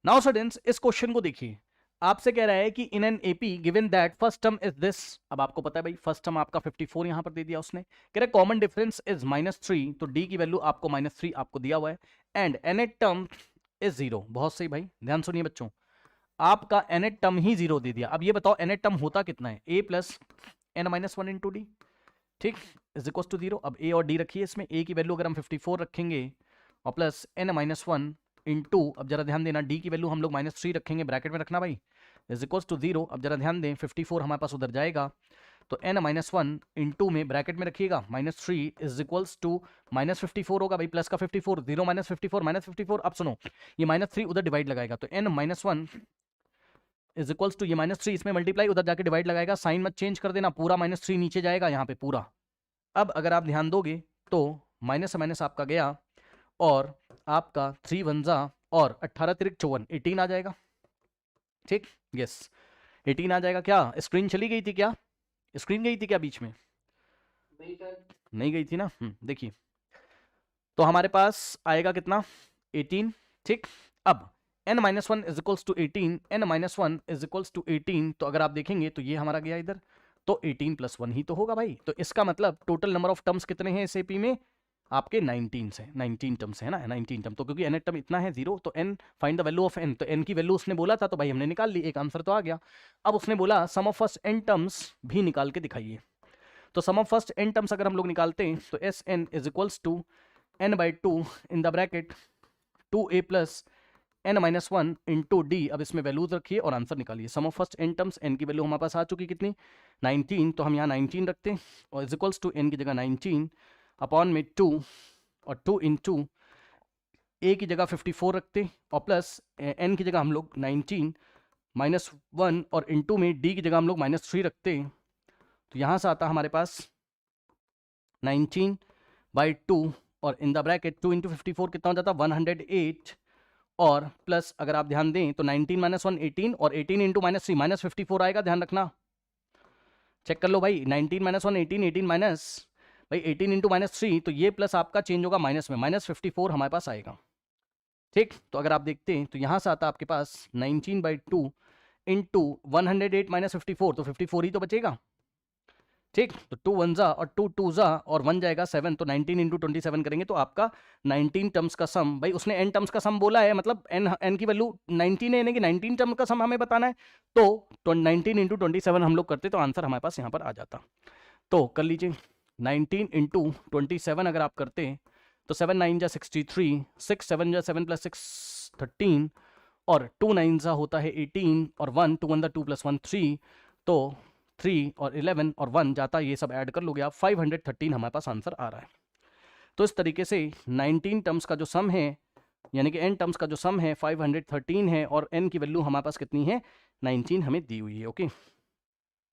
Now students इस question को देखिए, आपसे कह रहा है कि in an AP given that first term is this. अब आपको पता है भाई फर्स्ट टर्म आपका 54 यहां पर दे दिया उसने, कह रहा है कॉमन डिफरेंस इज -3, तो डी की वैल्यू आपको -3 आपको दिया हुआ है, एंड एनेट टर्म इज 0। बहुत सही भाई, ध्यान सुनिए बच्चों, आपका एनेट टर्म ही 0 दे दिया। अब ये बताओ एनेट टर्म होता कितना है, a plus n minus one into d, ठीक, इज इक्वल टू 0। अब a और d रखिए, इसमें a की वैल्यू अगर हम 54 रखेंगे और plus n minus one into, अब जरा ध्यान देना डी की वैल्यू हम लोग -3 रखेंगे, ब्रैकेट में रखना भाई, इज इक्वल टू 0। अब जरा ध्यान दें 54 हमारे पास उधर जाएगा, तो n माइनस वन इंटू में ब्रैकेट में रखिएगा -3 इज इक्वल्स टू -54 होगा भाई, प्लस का 54, 0 -54 -54। अब सुनो, ये -3 उधर डिवाइड लगाएगा, तो n minus one is equals to ये -3 इसमें मल्टीप्लाई, उधर जाके डिवाइड लगाएगा, साइन मत चेंज कर देना, पूरा -3 नीचे जाएगा यहाँ पे पूरा। अब अगर आप ध्यान दोगे तो माइनस माइनस आपका गया और आपका 3 वंजा और 18 तिरिक 54, 18 आ जाएगा, ठीक, यस 18 आ जाएगा। क्या स्क्रीन चली गई थी, क्या स्क्रीन गई थी क्या बीच में? नहीं गई थी ना, देखिए तो हमारे पास आएगा कितना 18, ठीक। अब n minus one is equals to 18, n minus one is equals to 18, तो अगर आप देखेंगे तो ये हमारा गया इधर, तो 18 प्लस 1 ही तो होगा भाई। तो इसका मतलब टोटल नंबर ऑफ टर्म्स कितने हैं इस एपी में, आपके 19 से 19 टर्म्स है ना, 19 टर्म। तो क्योंकि n टर्म इतना है 0, तो n find the value of n, तो n की वैल्यू उसने बोला था तो भाई हमने निकाल ली, एक आंसर तो आ गया। अब उसने बोला sum of first n terms भी निकाल के दिखाइए, तो sum of first n terms अगर हम लोग निकालते हैं तो S N is equals to n by two in the bracket 2a plus n minus one into D. अब इसमें वैल्यूज रखिए और आंसर निकालिए। Sum of first n terms, n की वैल्यू हमारे पास आ चुकी कितनी 19, तो हम यहाँ 19 रखते हैं और इज इक्वल्स टू n की जगह 19 अपॉन में 2 और 2 इंटू a की जगह 54 रखते और प्लस n की जगह हम लोग 19 -1 और इंटू में d की जगह हम लोग -3 रखते, तो यहाँ से आता हमारे पास 19 बाई 2 और इन द ब्रैकेट 2 इंटू 54 कितना हो जाता 108 और प्लस अगर आप ध्यान दें तो 19 माइनस 1 18 और 18 इंटू -3 -54 आएगा, ध्यान रखना, चेक कर लो भाई। 19 माइनस 1 18, 18 माइनस भाई 18 इंटू -3, तो ये प्लस आपका चेंज होगा माइनस में, -54 हमारे पास आएगा, ठीक। तो अगर आप देखते हैं तो यहाँ से आता आपके पास 19 बाई 2 इंटू 108 -54, तो 54 ही तो बचेगा, ठीक। तो 2 वन जा और 2 टू जा और 1 जाएगा 7, तो 19 इंटू 27 करेंगे तो आपका 19 टर्म्स का सम, भाई उसने n टर्म्स का सम बोला है, मतलब n की वैल्यू 19 है, यानी कि 19 टर्म का सम हमें बताना है, तो 19 इंटू 27 हम लोग करते तो आंसर हमारे पास यहाँ पर आ जाता। तो कर लीजिए 19 इंटू 27 अगर आप करते हैं तो 7 9 जा 63, 6 7 जा 7 प्लस 6 13 और 2 9 जा होता है 18 और 1 2 1 2 प्लस 1 3, तो 3 और 11 और 1 जाता, ये सब ऐड कर लोगे आप, 513 हमारे पास आंसर आ रहा है। तो इस तरीके से 19 टर्म्स का जो सम है, यानी कि n टर्म्स का जो सम है 513 है और n की वैल्यू हमारे पास कितनी है 19 हमें दी हुई है, ओके।